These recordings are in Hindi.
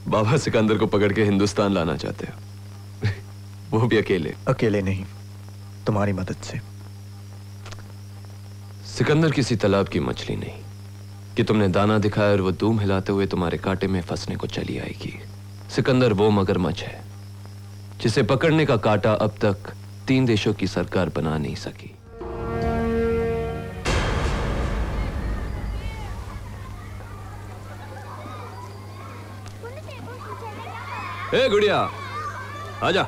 बाबा सिकंदर को पकड़ के हिंदुस्तान लाना चाहते हो, वो भी अकेले? अकेले नहीं, तुम्हारी मदद से। सिकंदर किसी तालाब की मछली नहीं कि तुमने दाना दिखाया और वो दूम हिलाते हुए तुम्हारे कांटे में फंसने को चली आएगी। सिकंदर वो मगरमच्छ है जिसे पकड़ने का कांटा अब तक 3 देशों की सरकार बना नहीं सकी। ए गुड़िया, आजा।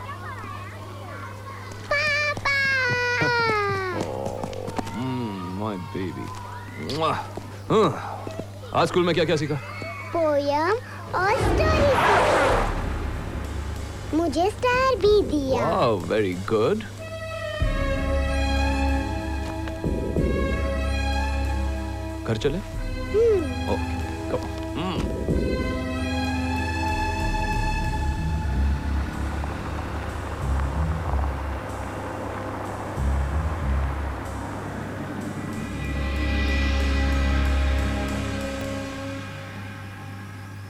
My baby. आज स्कूल में क्या क्या सीखा? पोयम और स्टोरी सीखा। मुझे स्टार भी दिया। वाह, वेरी गुड। घर चले? ओके, कम।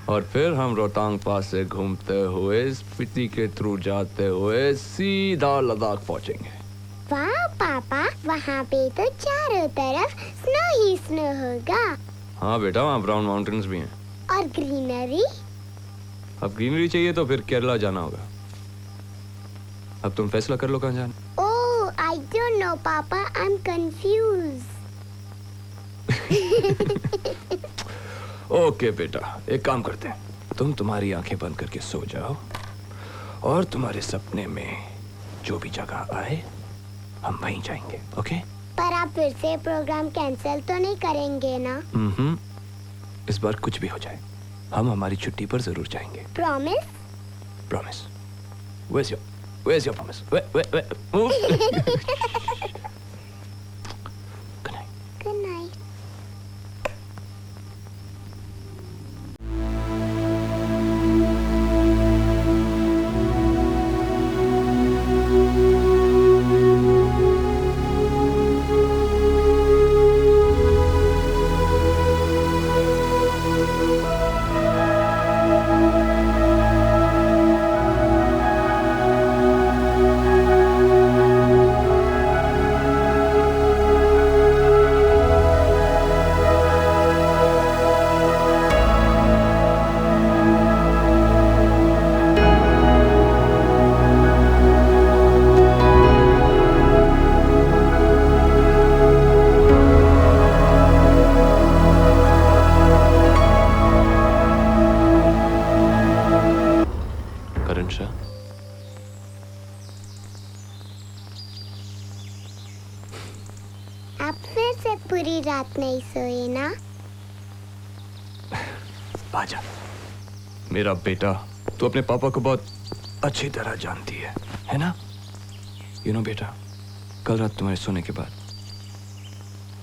और फिर हम रोहतांग पास से घूमते हुए स्पीति के थ्रू जाते हुए सीधा लद्दाख पहुंचेंगे। वाह पापा, वहाँ पे तो चारों तरफ स्नो ही स्नो होगा। हाँ बेटा, वहाँ ब्राउन माउंटेन्स भी हैं। और ग्रीनरी? अब ग्रीनरी चाहिए तो फिर केरला जाना होगा। अब तुम फैसला कर लो कहाँ जाना। ओह, आई डोंट नो पापा, आई एम कंफ्यूज। ओके बेटा, एक काम करते हैं, तुम तुम्हारी आंखें बंद करके सो जाओ और तुम्हारे सपने में जो भी जगह आए हम वहीं जाएंगे। ओके? पर आप फिर से प्रोग्राम कैंसिल तो नहीं करेंगे ना? इस बार कुछ भी हो जाए हम हमारी छुट्टी पर जरूर जाएंगे। Promise? Promise. Where's your promise? Where? Good night. Good night. आप फिर से पूरी रात नहीं सोए ना? आजा मेरा बेटा, तू अपने पापा को बहुत अच्छी तरह जानती है ना? यू नो बेटा, कल रात तुम्हारे सोने के बाद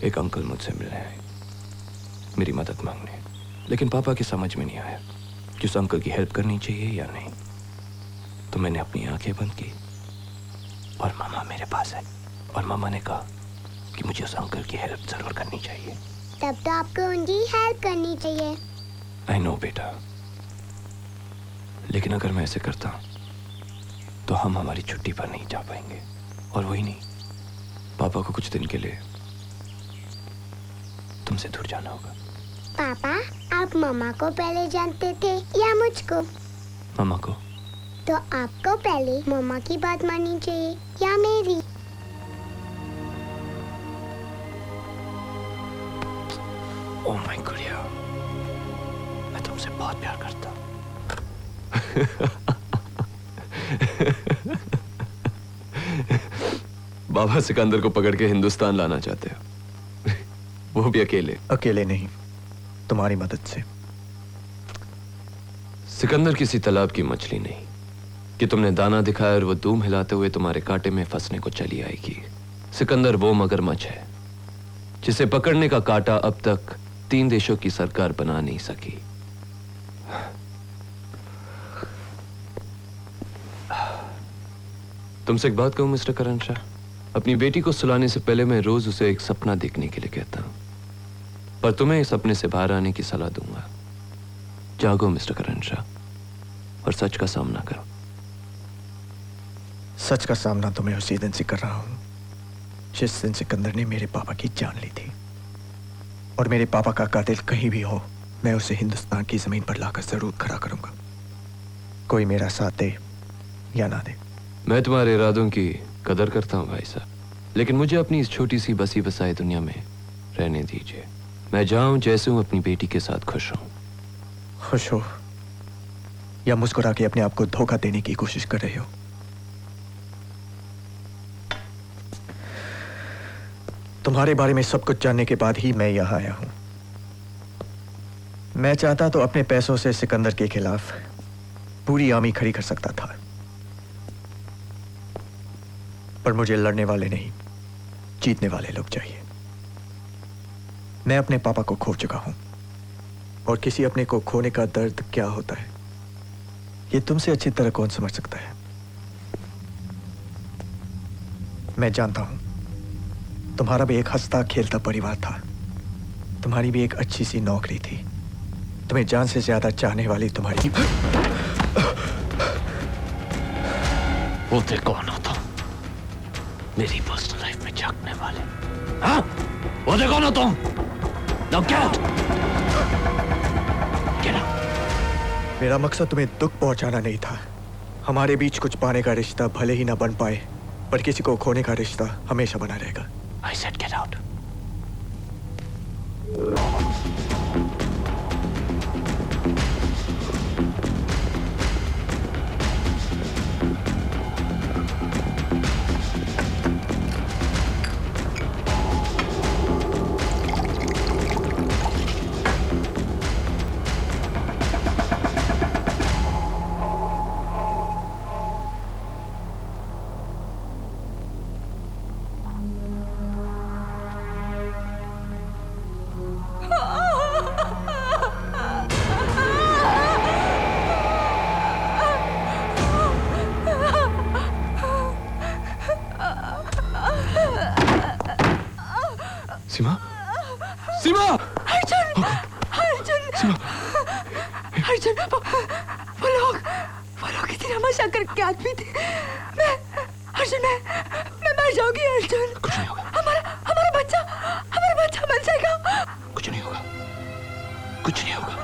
एक अंकल मुझसे मिलने आए, मेरी मदद मांगने। लेकिन पापा की समझ में नहीं आया कि उस अंकल की हेल्प करनी चाहिए या नहीं। तो मैंने अपनी आंखें बंद की और मामा मेरे पास है और मामा ने कहा कि मुझे उस अंकल की हेल्प जरूर करनी चाहिए। तब तो आपको उनकी हेल्प करनी चाहिए। आई नो बेटा, लेकिन अगर मैं ऐसे करता तो हम हमारी छुट्टी पर नहीं जा पाएंगे। और वही नहीं, पापा को कुछ दिन के लिए तुमसे दूर जाना होगा। पापा, आप मामा को पहले जानते थे या मुझको? मामा को। तो आपको पहले मामा की बात माननी चाहिए या मेरी? ओह माय गुड़िया, मैं तुमसे बहुत प्यार करता हूँ। बाबा सिकंदर को पकड़ के हिंदुस्तान लाना चाहते हो, वो भी अकेले? अकेले नहीं, तुम्हारी मदद से। सिकंदर किसी तालाब की मछली नहीं कि तुमने दाना दिखाया और वो दूम हिलाते हुए तुम्हारे कांटे में फंसने को चली आएगी। सिकंदर वो मगरमच्छ है जिसे पकड़ने का कांटा अब तक 3 देशों की सरकार बना नहीं सकी। तुमसे एक बात कहूं मिस्टर करण शाह, अपनी बेटी को सुलाने से पहले मैं रोज उसे एक सपना देखने के लिए कहता हूं। पर तुम्हें इस सपने से बाहर आने की सलाह दूंगा। जागो मिस्टर करण शाह और सच का सामना करो। सच का सामना तो मैं उसी दिन से कर रहा हूं जिस दिन सिकंदर ने मेरे पापा की जान ली थी। और मेरे पापा का कातिल कहीं भी हो, मैं उसे हिंदुस्तान की जमीन पर लाकर जरूर खड़ा करूंगा, कोई मेरा साथ दे या ना दे। मैं तुम्हारे इरादों की कदर करता हूं भाई साहब, लेकिन मुझे अपनी इस छोटी सी बसी बसाई दुनिया में रहने दीजिए। मैं जाऊं जैसे हूं, अपनी बेटी के साथ खुश रहूं। खुश हो या मुस्कुरा के अपने आप को धोखा देने की कोशिश कर रहे हो? तुम्हारे बारे में सब कुछ जानने के बाद ही मैं यहां आया हूं। मैं चाहता तो अपने पैसों से सिकंदर के खिलाफ पूरी आर्मी खड़ी कर सकता था, पर मुझे लड़ने वाले नहीं, जीतने वाले लोग चाहिए। मैं अपने पापा को खो चुका हूं, और किसी अपने को खोने का दर्द क्या होता है ये तुमसे अच्छी तरह कौन समझ सकता है। मैं जानता हूं तुम्हारा भी एक हंसता खेलता परिवार था, तुम्हारी भी एक अच्छी सी नौकरी थी, तुम्हें जान से ज्यादा चाहने वाली तुम्हारी। बोलते कौन हो तुम? मेरी पर्सनल लाइफ में झांकने वाले, हाँ? बोलते कौन हो तुम? Now get out! Get out! मेरा मकसद तुम्हें दुख पहुंचाना नहीं था। हमारे बीच कुछ पाने का रिश्ता भले ही ना बन पाए, पर किसी को खोने का रिश्ता हमेशा बना रहेगा। I said get out. सीमा, सीमा! अर्जुन! अर्जुन! सीमा! अर्जुन, वो लोग इतनी तमाशा करके आदमी थे। मैं मर जाऊंगी अर्जुन। कुछ नहीं होगा। हमारा बच्चा बच जाएगा। कुछ नहीं होगा। कुछ नहीं होगा।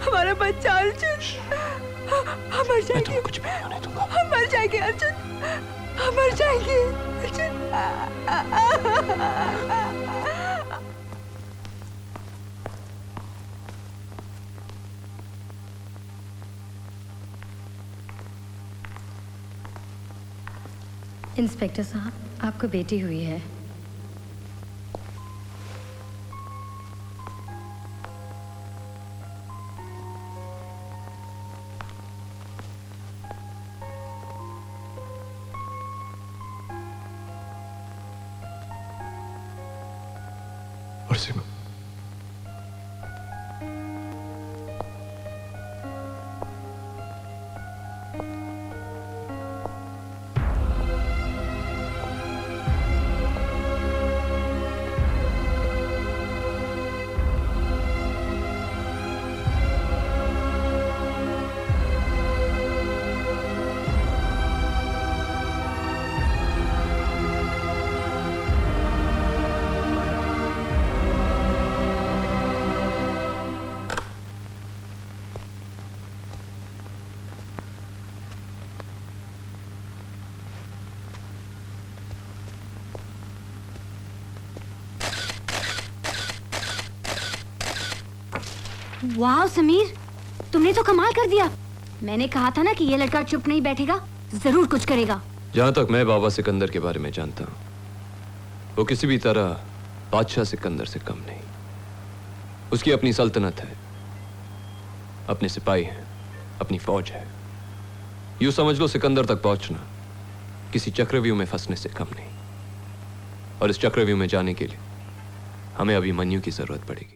हमारा बच्चा अर्जुन, हम मर मैं जाएंगे। तुम्हें कुछ भी नहीं होने दूंगा। हम मर जाएंगे अर्जुन, हम मर जाएंगे अर्जुन। इंस्पेक्टर साहब, आपको बेटी हुई है। और सीमा, वाह समीर, तुमने तो कमाल कर दिया। मैंने कहा था ना कि ये लड़का चुप नहीं बैठेगा, जरूर कुछ करेगा। जहां तक मैं बाबा सिकंदर के बारे में जानता हूं, वो किसी भी तरह बादशाह सिकंदर से कम नहीं। उसकी अपनी सल्तनत है, अपने सिपाही हैं, अपनी फौज है। यूं समझ लो सिकंदर तक पहुंचना किसी चक्रव्यूह में फंसने से कम नहीं। और इस चक्रव्यूह में जाने के लिए हमें अभिमन्यु की जरूरत पड़ेगी।